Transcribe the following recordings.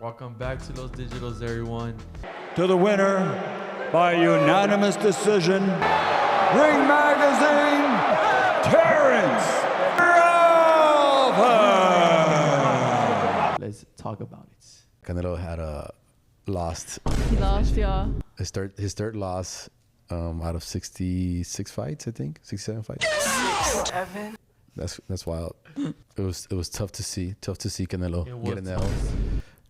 Welcome back to Los Digitals, everyone. To the winner by unanimous decision, Ring Magazine, Terrence Crawford. Let's talk about it. Canelo had lost. He lost, yeah. His third loss out of 66 fights, I think, 67 fights. 7. That's wild. It was tough to see Canelo get an L.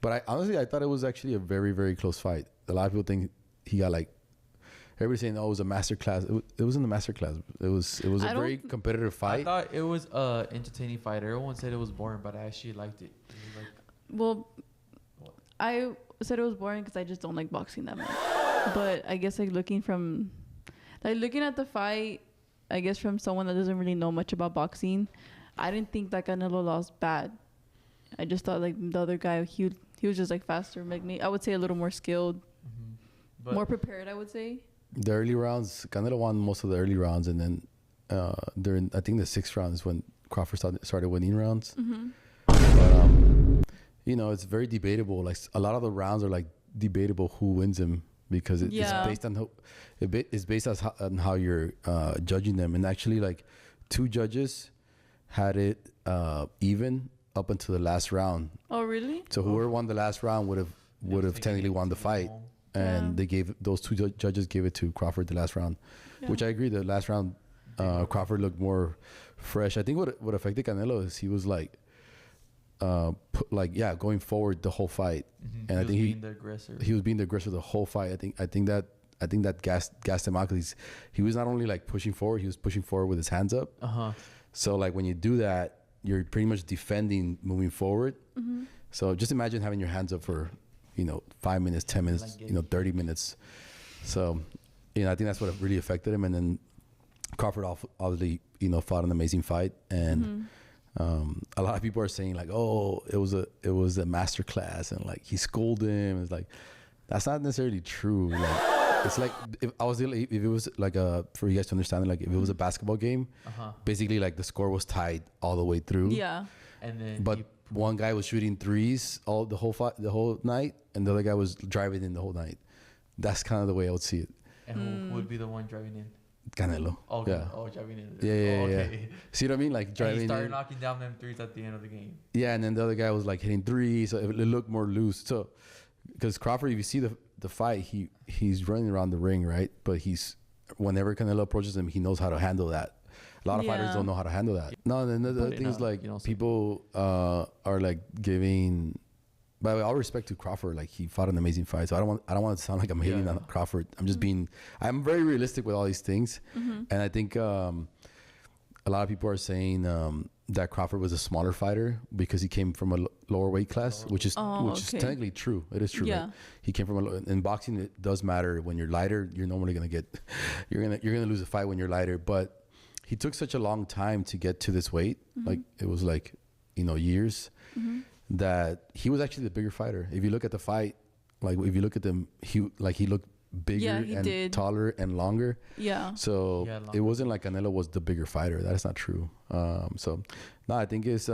But I thought it was actually a very, very close fight. A lot of people think he got everybody's saying, "Oh, it was a master class." It wasn't a master class. It was a very competitive fight. I thought it was a entertaining fight. Everyone said it was boring, but I actually liked it. Well, I said it was boring because I just don't like boxing that much. But I guess looking at the fight, I guess from someone that doesn't really know much about boxing, I didn't think that Canelo lost bad. I just thought the other guy, he was just faster, I would say a little more skilled, more prepared, I would say. The early rounds, Canelo won most of the early rounds, and then during I think the 6th round is when Crawford started winning rounds. But it's very debatable. Like a lot of the rounds are debatable who wins them because it's based on on how you're judging them. And actually, 2 judges had it even up until the last round. Oh, really? So whoever won the last round would have technically won the fight. And they gave those 2 judges gave it to Crawford the last round, which I agree. The last round, Crawford looked more fresh. I think what affected Canelo is he was going forward the whole fight, and I think he was being the aggressor the whole fight. I think that gassed him out because he was not only pushing forward, he was pushing forward with his hands up. So when you do that, you're pretty much defending moving forward. So just imagine having your hands up for 5 minutes, 10 minutes, 30 minutes. So, I think that's what really affected him. And then Crawford obviously, fought an amazing fight. And a lot of people are saying oh, it was a master class and he schooled him. It's that's not necessarily true. It's if it was for you guys to understand it, if it was a basketball game, basically the score was tied all the way through. Yeah. And then but one guy was shooting threes the whole night, and the other guy was driving in the whole night. That's kind of the way I would see it. And who would be the one driving in? Canelo. Oh, yeah. Oh, driving in. Yeah. See what I mean? Driving and he started in. knocking down them threes at the end of the game. Yeah, and then the other guy was hitting threes, so it looked more loose. So, because Crawford, if you see the fight, he's running around the ring, right? But whenever Canelo approaches him, he knows how to handle that. A lot of fighters don't know how to handle that. No, and then the other thing is people are giving. By all respect to Crawford, he fought an amazing fight. So I don't want to sound like I'm hating on Crawford. I'm just I'm very realistic with all these things, and I think a lot of people are saying that Crawford was a smaller fighter because he came from a lower weight class, which is technically true. It is true. Yeah. He came from in boxing. It does matter when you're lighter. You're normally you're gonna lose a fight when you're lighter, but. He took such a long time to get to this weight. It was years that he was actually the bigger fighter. If you look at the fight, if you look at them, he looked bigger and taller and longer. Yeah. So it wasn't like Canelo was the bigger fighter. That is not true. I think it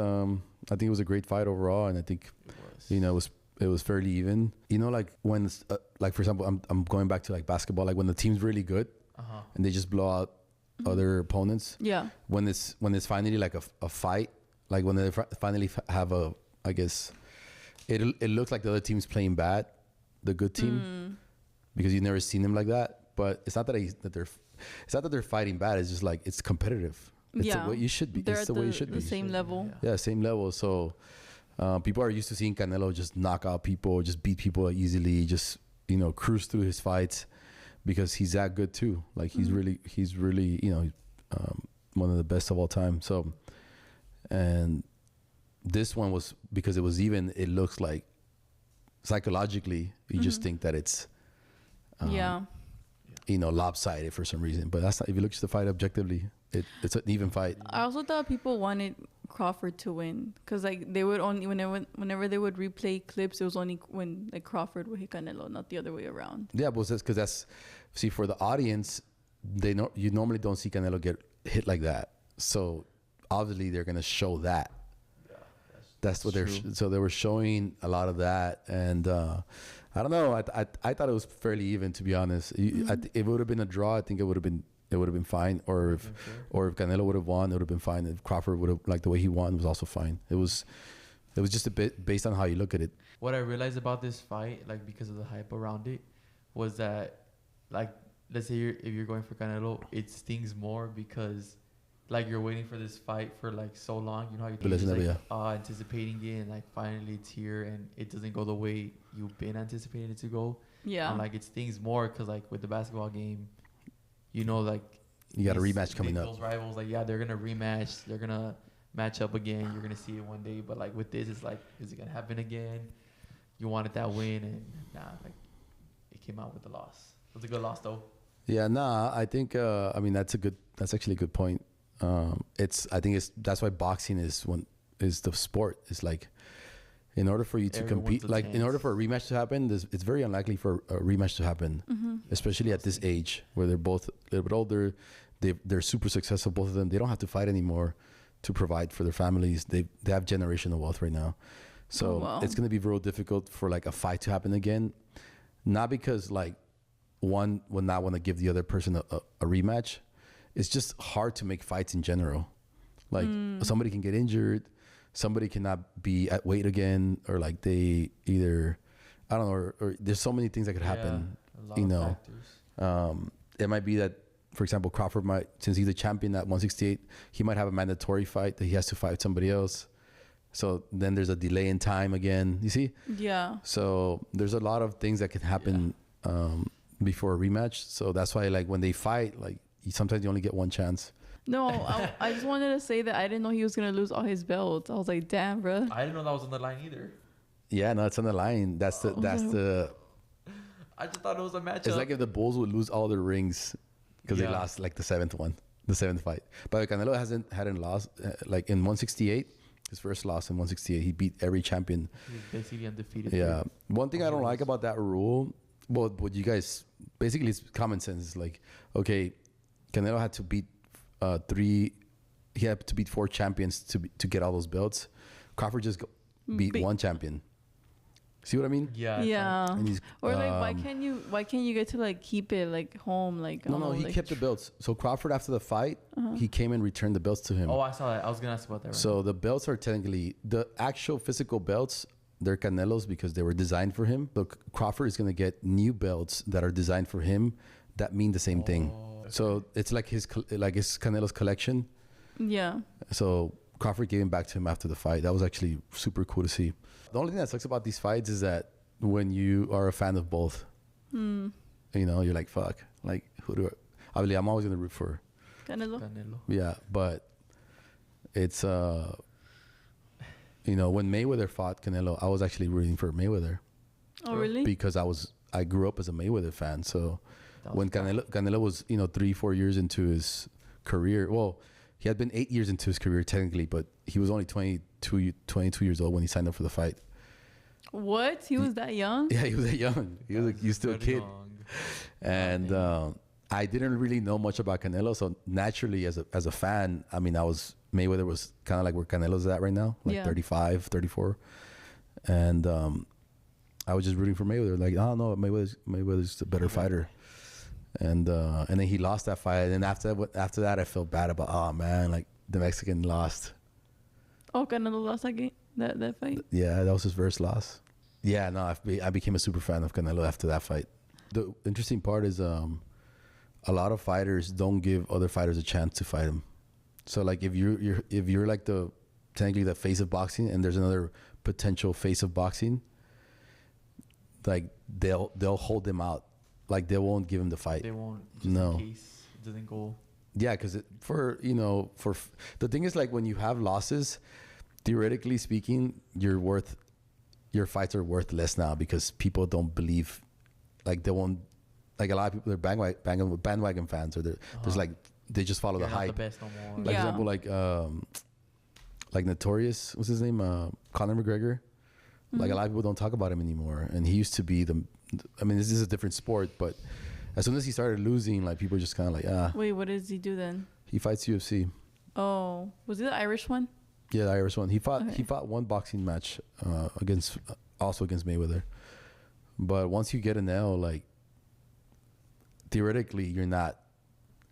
was a great fight overall, and I think it was fairly even. When for example, I'm going back to basketball. When the team's really good and they just blow out other opponents. Yeah. When it's finally a fight, when they finally have I guess it looks like the other team's playing bad, the good team, because you've never seen them like that. But it's not that they're fighting bad. It's just it's competitive. It's the way you should be. It's the way you should be. The same level. Yeah, same level. So people are used to seeing Canelo just knock out people, just beat people easily, just cruise through his fights. Because he's that good too. He's really one of the best of all time. So, and this one was because it was even. It looks psychologically you just think that it's lopsided for some reason. But that's not. If you look at the fight objectively, it's an even fight. I also thought people wanted Crawford to win because they would only whenever they would replay clips, it was only when Crawford would hit Canelo, not the other way around. Yeah, but because that's for the audience, you normally don't see Canelo get hit like that. So obviously they're gonna show that. That's what True. so they were showing a lot of that, and I don't know. I thought it was fairly even, to be honest. If it would have been a draw, I think it would have been fine. Or if Canelo would have won, it would have been fine. If Crawford would have, like the way he won, was also fine. It was just a bit based on how you look at it. What I realized about this fight, like because of the hype around it, was that, like, let's say if you're going for Canelo, it stings more because, like, you're waiting for this fight for like so long. You know how you're just, like, anticipating it, and like finally it's here, and it doesn't go the way you've been anticipating it to go. Yeah. And like it stings more because, like, with the basketball game, you know, like, You got a rematch coming up. Those rivals, like, yeah, they're gonna rematch. They're gonna match up again. You're gonna see it one day. But like with this, it's like, is it gonna happen again? You wanted that win, and like it came out with the loss. It was a good loss though. Yeah, I think I mean that's actually a good point. That's why boxing is the sport. It's like, in order for you to compete, like in order for a rematch to happen, it's very unlikely for a rematch to happen, especially at this age where they're both a little bit older. They're super successful, both of them. They don't have to fight anymore to provide for their families. They have generational wealth right now. So it's going to be real difficult for like a fight to happen again. Not because like one would not want to give the other person a rematch. It's just hard to make fights in general. Like somebody can get injured, somebody cannot be at weight again, or like they either, I don't know, or there's so many things that could happen. A lot of factors. It might be that, for example, Crawford might, since he's a champion at 168, he might have a mandatory fight that he has to fight somebody else. So then there's a delay in time again. You see? Yeah. So there's a lot of things that can happen before a rematch. So that's why, like, when they fight, like, sometimes you only get one chance. No, I just wanted to say that I didn't know he was gonna lose all his belts. I was like, damn, bro. I didn't know that was on the line either. Yeah, no, it's on the line. That's the. I just thought it was a matchup. It's like if the Bulls would lose all their rings because they lost like the seventh fight. But Canelo hadn't lost like in 168. His first loss in 168, he beat every champion. He's basically undefeated. Yeah. One thing I don't like about that rule, well, what you guys basically, it's common sense. It's like, okay, Canelo had to beat he had to beat 4 champions to get all those belts. Crawford just beat 1 champion. See what I mean? Yeah. Yeah. And he's, or like, why can't you get to like keep it like home? Like, no, he like, kept the belts. So Crawford, after the fight, he came and returned the belts to him. Oh, I saw that. I was gonna ask about that. Right So the belts are technically the actual physical belts. They're Canelo's because they were designed for him. But Crawford is gonna get new belts that are designed for him that mean the same thing. So it's like his Canelo's collection. Yeah. So Crawford gave him back to him after the fight. That was actually super cool to see. The only thing that sucks about these fights is that when you are a fan of both, you know, you're like, fuck. Like, I'm always going to root for Canelo. Yeah, but it's, you know, when Mayweather fought Canelo, I was actually rooting for Mayweather. Oh, really? Because I grew up as a Mayweather fan. So when Canelo was, you know, 3-4 years into his career, well, he had been 8 years into his career technically, but he was only 22 years old when he signed up for the fight. What? He was that young? Yeah, he was that young. He was still a kid. Young. And I didn't really know much about Canelo, so naturally, as a fan, I mean, Mayweather was kind of like where Canelo's at right now, like 35, 34, and I was just rooting for Mayweather. Like, oh no, Mayweather's a better fighter. And then he lost that fight, and then after that, I felt bad about, oh man, like the Mexican lost. Oh, Canelo lost that game, that fight. Yeah, that was his first loss. Yeah, no, I became a super fan of Canelo after that fight. The interesting part is a lot of fighters don't give other fighters a chance to fight him. So like if you're like technically the face of boxing, and there's another potential face of boxing, like they'll hold them out. Like they won't give him the fight. They won't. Just in case it doesn't go. Yeah, because the thing is, like, when you have losses, theoretically speaking, your fights are worth less now because people don't believe, like they won't, like a lot of people, they're bandwagon fans, or there's like they just follow the hype. The best no more. Like example, like Notorious, what's his name? Conor McGregor. Like a lot of people don't talk about him anymore, and he used to be I mean, this is a different sport, but as soon as he started losing, like people are just kind of like, ah. Wait, what does he do then? He fights UFC. Oh, was he the Irish one? Yeah, the Irish one. He fought Okay. he fought one boxing match against Mayweather. But once you get an L, like theoretically, you're not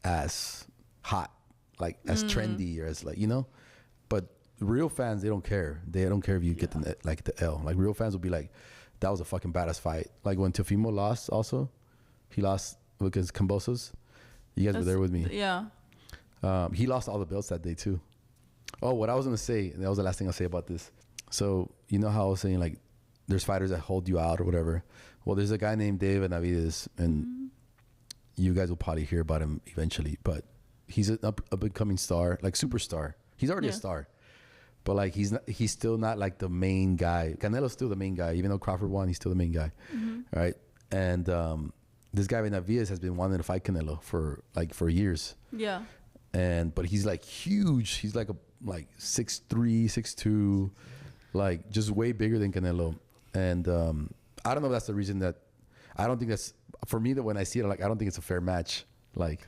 as hot, like as trendy or as like, you know. But real fans, they don't care. They don't care if you get the L. Like real fans will be like, that was a fucking badass fight. Like when Teofimo lost, also, he lost against Cambosos. You guys were there with me. Yeah. He lost all the belts that day too. Oh, what I was gonna say, and that was the last thing I'll say about this. So you know how I was saying like, there's fighters that hold you out or whatever. Well, there's a guy named David Benavidez, and you guys will probably hear about him eventually. But he's an up and coming star, like superstar. He's already a star, but like he's still not like the main guy. Canelo's still the main guy, even though Crawford won. He's still the main guy, right? And this guy Benavidez has been wanting to fight Canelo for years. Yeah. But he's like huge. He's like 6'3", 6'2", like just way bigger than Canelo. And I don't know if that's the reason that I don't think that's for me that when I see it, like I don't think it's a fair match. Like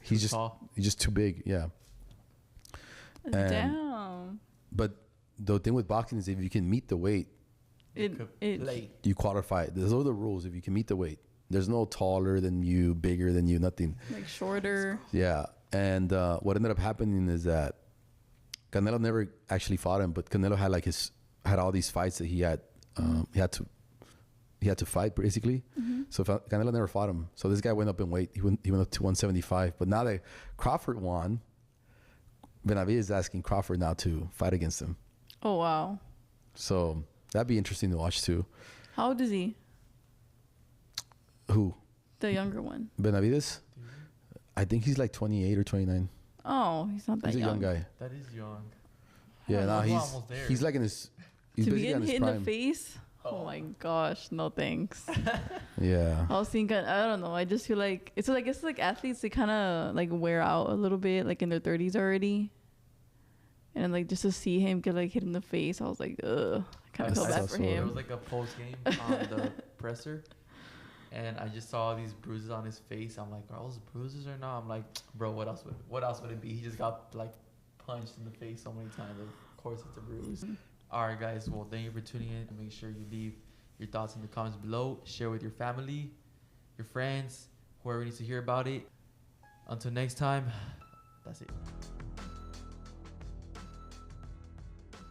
he's just too big. Yeah. Damn. But the thing with boxing is if you can meet the weight, you qualify. Those are the rules. If you can meet the weight, there's no taller than you, bigger than you, nothing. Like shorter. Yeah. And what ended up happening is that Canelo never actually fought him, but Canelo had all these fights that he had to fight basically. So Canelo never fought him. So this guy went up in weight. He went up to 175. But now that Crawford won, Benavidez is asking Crawford now to fight against him. Oh wow. So that'd be interesting to watch too. How old is he? Who? The younger one. Benavidez? I think he's like 28 or 29. Oh, he's not that He's a young guy. That is young. Yeah, no, We're almost there. he's like in his. He's To be basically on getting his hit in prime. the face? Oh my gosh, no thanks. Yeah. I was thinking, I don't know. I just feel like I guess like athletes, they kind of like wear out a little bit, like in their 30s already. And like just to see him get like hit in the face, I was like, ugh. I kind of felt bad for There him. was like a post game on the presser, and I just saw these bruises on his face. I'm like, are those bruises or not? I'm like, bro, what else would it be? He just got like punched in the face so many times. Of course, it's a bruise. All right, guys. Well, thank you for tuning in. Make sure you leave your thoughts in the comments below. Share with your family, your friends, whoever needs to hear about it. Until next time, that's it.